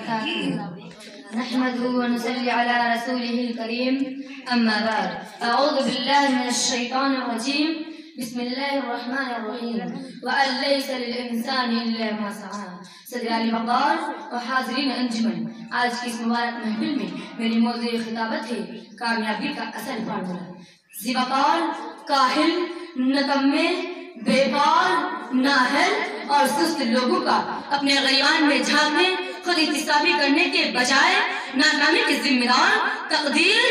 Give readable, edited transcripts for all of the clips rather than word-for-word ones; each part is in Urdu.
وبركاته نحمده ونصلي على رسوله الكريم أما بعد أعوذ بالله من الشيطان الرجيم بسم الله الرحمن الرحيم وأن ليس للإنسان إلا ما سعى صدر علی وقار اور حاضرین انجمن، آج کی اس مبارک محفل میں میری موضوع خطابت ہے کامیابی کا اصل فارمولہ۔ ذی وقار، کاہل، نکمے، بیکار، نااہل اور سست لوگوں کا اپنے غیبان میں جھانکنے، خود احتسابی کرنے کے بجائے ناکامی کے ذمہ دار تقدیر،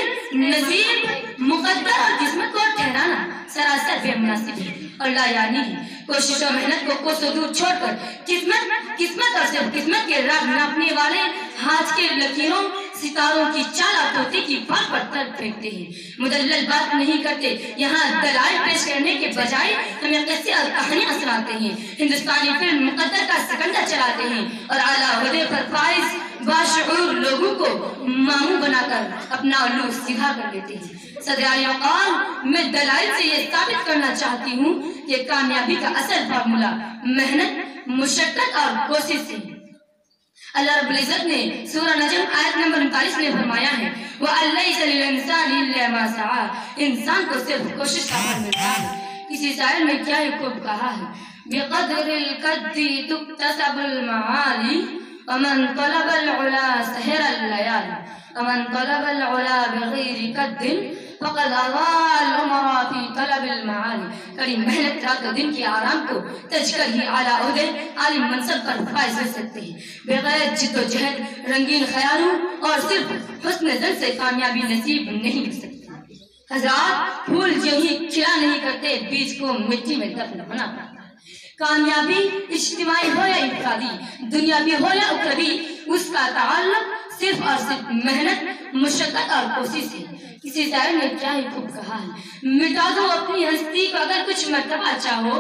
نصیب، مقدر اور قسمت کو ٹھہرانا سراسر بے مناسب ہے اور لا یعنی ہے۔ کوشش و محنت کو کوسوں دور چھوڑ کر قسمت اور صرف قسمت کے راہ ناپنے والے ہاتھ کے لکیروں، ستاروں کی چال اور طوطی کی بات پر تر پھینکتے ہیں، مدلل بات نہیں کرتے۔ یہاں دلائل پیش کرنے کے بجائے ہمیں قصے اور کہانیاں سناتے ہیں، ہندوستانی فلم مقدر کا سکندر چلاتے ہیں اور اعلیٰ عہدے پر فائز باشعور لوگوں کو ماموں بنا کر اپنا الو سیدھا کر دیتے ہیں۔ صدر علی وقار، میں دلائل سے یہ ثابت کرنا چاہتی ہوں کہ کامیابی کا اصل فارمولہ محنت، مشقت اور کوشش ہے۔ اللہ رب العزت نے سورہ نجم آیت نمبر 39 میں فرمایا ہے وَأَن لَيْسَ لِلْإِنسَانِ إِلَّا مَا سَعَى، انسان کو صرف کوشش کا پھل ملتا ہے۔ کسی شاعر میں کیا ہی خوب کہا ہے بِقَدْرِ الْقَدِّ تُكْتَسَبُ الْمَعَالِي وَمَنْ طَلَبَ الْعُلَا سَهِرَ اللَّيَالِي وَمَنْ طَلَبَ الْعُلَا بِغَيْرِ قَدٍّ فقد اضاع العمر فی طلب المعالی۔ کڑی محنت رات و دن کے آرام کو تج کر ہی اعلیٰ عہدے، عالی منصب پر فائز ہو سکتے ہیں۔ بغیر جد و جہد، رنگین خیالوں اور صرف حسن ظن سے کامیابی نصیب نہیں ہو سکتی۔ حضرات، پھول جو ہی کھلا نہیں کرتے، بیج کو مٹی میں دفن ہونا پڑتا ہے۔ کامیابی اجتماعی ہو یا انفرادی، دنیاوی ہو یا اخروی، اس کا تعلق صرف اور صرف محنت، مشقت اور کوشش ہے۔ کسی شاعر نے کیا ہی خوب کہا ہے مٹا دو اپنی ہستی کو اگر کچھ مرتبہ چاہو،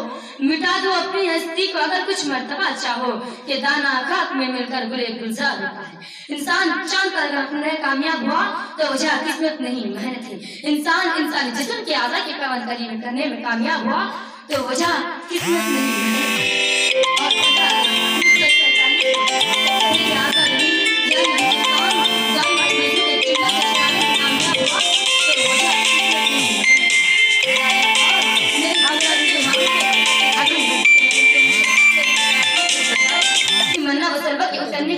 مٹا دو اپنی ہستی کو اگر کچھ مرتبہ چاہو، کہ دانا خاک میں مل کر گلے گلزار ہوتا ہے۔ انسان چاند پر اگر کامیاب ہوا تو وجہ قسمت نہیں، محنت ہے۔ انسان انسانی جسم کے اعضاء کی پیوند کاری کرنے میں کامیاب ہوا تو وجہ قسمت نہیں، محنت ہے۔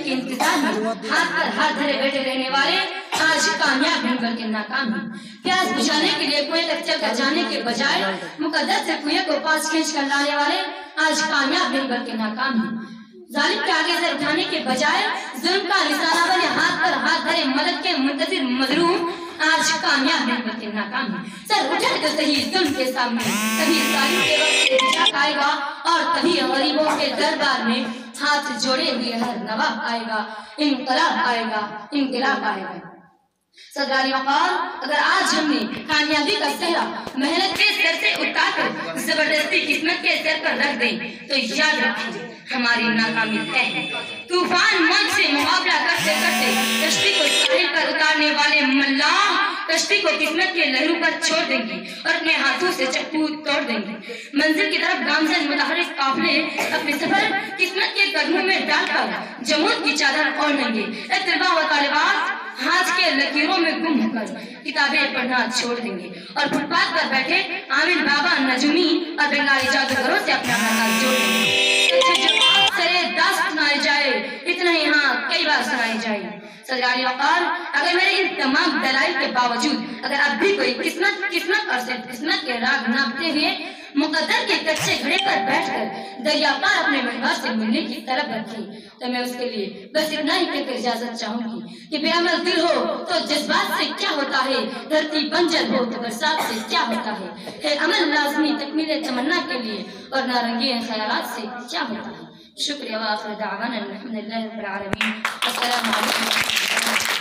کے انتظار میں ہاتھ پر ہاتھ دھرے بیٹھے رہنے والے آج کامیاب بن کر کے ناکام ہیں۔ پیاس بجھانے کے لیے کنویں تک چل کر جانے کے بجائے مقدر سے کنویں کو پاس کھینچ کر لانے والے آج کامیاب بن کر کے ناکام ہیں۔ ظالم کے آگے سر اٹھانے کے بجائے ظلم کا نشانہ بنے ہاتھ پر ہاتھ دھرے مدد کے منتظر مظلوم آج کامیاب بن کر کے ناکام ہیں۔ سر اٹھے تو صحیح ظلم کے سامنے، تبھی ظالم کے وقت اتجاہ آئے گا اور تبھی غریبوں کے دربار میں ہاتھ جوڑے ہوئے ہر نواب آئے گا، انقلاب آئے گا، انقلاب آئے گا۔ صدر علی وقار، اگر آج ہم نے کامیابی کا صحرا محنت کے سر سے اتار کر زبردستی قسمت کے سر پر رکھ دیں تو یاد رکھیں ہماری ناکامی طے ہے۔ طوفان موج سے مقابلہ کرتے کرتے کشتی کو ساحل پر اتارنے والے ملاح کشتی کو قسمت کے لہروں پر چھوڑ دیں گے اور اپنے ہاتھوں سے چپو توڑ دیں گے۔ منزل کی طرف گامزن متحرک قافلے اپنے سفر قسمت کے قدموں میں ڈال کر جمود کی چادر اوڑھ لیں گے۔ اے طلباء و طالبات، ہاتھ کے لکیروں میں گم ہو کر کتابیں پڑھنا چھوڑ دیں گے اور فٹ پاتھ پر بیٹھے عامر بابا نجومی اور بنگالی جادوگروں سے اپنا ناطہ جوڑ دیں گے۔ سرے دست سنائے جائے، اتنا ہی ہاں کئی بار سنائے جائے۔ صدر علی وقار، اگر میرے ان تمام دلائل کے باوجود اگر اب بھی کوئی قسمت اور صرف قسمت کے راگ ناپتے ہوئے مقدر کے کچے گھڑے پر بیٹھ کر دریا پار اپنے محور سے ملنے کی طلب رکھے تو میں اس کے لیے بس اتنا ہی کہہ کر اجازت چاہوں گی کہ بے عمل دل ہو تو جذبات سے کیا ہوتا ہے، دھرتی بنجر ہو تو برسات سے کیا ہوتا ہے عمل لازمی تکمیل تمنا کے لیے اور نارنگین خیالات سے کیا ہوتا ہے۔ شکریہ، وآخر دعوانا الحمدللہ رب العالمین۔ السلام علیکم۔